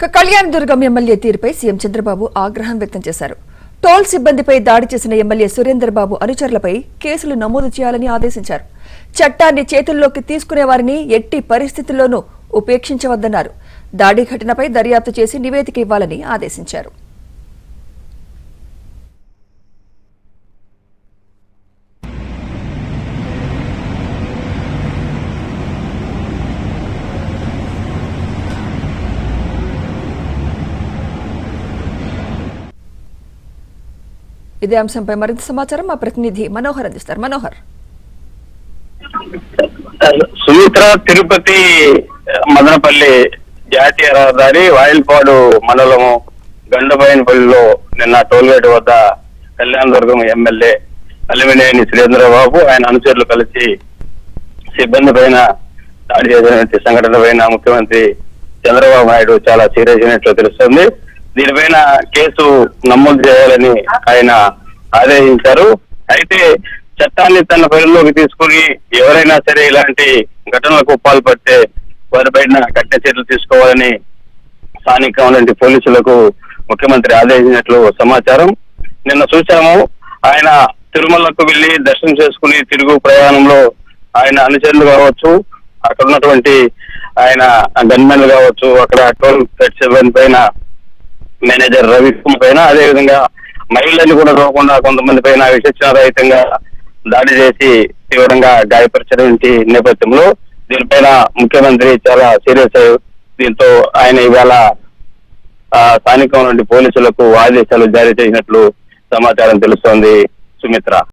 Kalyandurg MLA తీరుపై CM Chandrababu ఆగ్రహం వ్యక్తం చేశారు. టోల్ సిబ్బందిపై దాడి చేసిన ఎమ్మెల్యే సురేందర్బాబు అనుచరులపై కేసులు నమోదు చేయాలని ఆదేశించారు. చట్టాన్ని చేతుల్లోకి తీసుకునే వారిని ఎట్టి పరిస్థితుల్లోనూ ఉపేక్షించవద్దన్నారు. దాడి ఘటనపై దర్యాప్తు చేసి నివేదిక ఇవ్వాలని ఆదేశించారు. ఇదే అంశంపై మరింత సమాచారం మా ప్రతినిధి మనోహర్ అందిస్తారు. మనోహర్, సుమిత్ర తిరుపతి మదనపల్లి జాతీయ రహదారి వాయిల్పాడు మండలము గండబైనపల్లిలో నిన్న టోల్గేట్ వద్ద కళ్యాణదుర్గం ఎమ్మెల్యే అలిమినేని సురేంద్రబాబు ఆయన అనుచరులు కలిసి సిబ్బంది పైన దాడి చేసిన సంఘటన పైన ముఖ్యమంత్రి చంద్రబాబు నాయుడు చాలా సీరియస్ అయినట్లు తెలుస్తుంది. దీనిపైన కేసు నమోదు చేయాలని ఆయన ఆదేశించారు. అయితే చట్టాన్ని తన పరిధిలోకి తీసుకుని ఎవరైనా సరే ఇలాంటి ఘటనలకు పాల్పడితే వారిపైన కఠిన చర్యలు తీసుకోవాలని స్థానిక పోలీసులకు ముఖ్యమంత్రి ఆదేశించినట్లు సమాచారం. నిన్న చూశాము, ఆయన తిరుమలకు వెళ్లి దర్శనం చేసుకుని తిరుగు ప్రయాణంలో ఆయన అనుచరులు కావచ్చు, అక్కడ ఉన్నటువంటి ఆయన గన్మెన్లు కావచ్చు, అక్కడ టోల్ సిబ్బంది పైన మేనేజర్ రవి పైన, అదేవిధంగా మహిళల్ని కూడా చూడకుండా కొంతమంది పైన విచక్షణారహితంగా దాడి చేసి తీవ్రంగా గాయపరిచిన నేపథ్యంలో దీనిపైన ముఖ్యమంత్రి చాలా సీరియస్ అయ్యి దీంతో ఆయన ఇవాళ స్థానికంగా పోలీసులకు ఆదేశాలు జారీ చేసినట్లు సమాచారం తెలుస్తోంది. సుమిత్ర.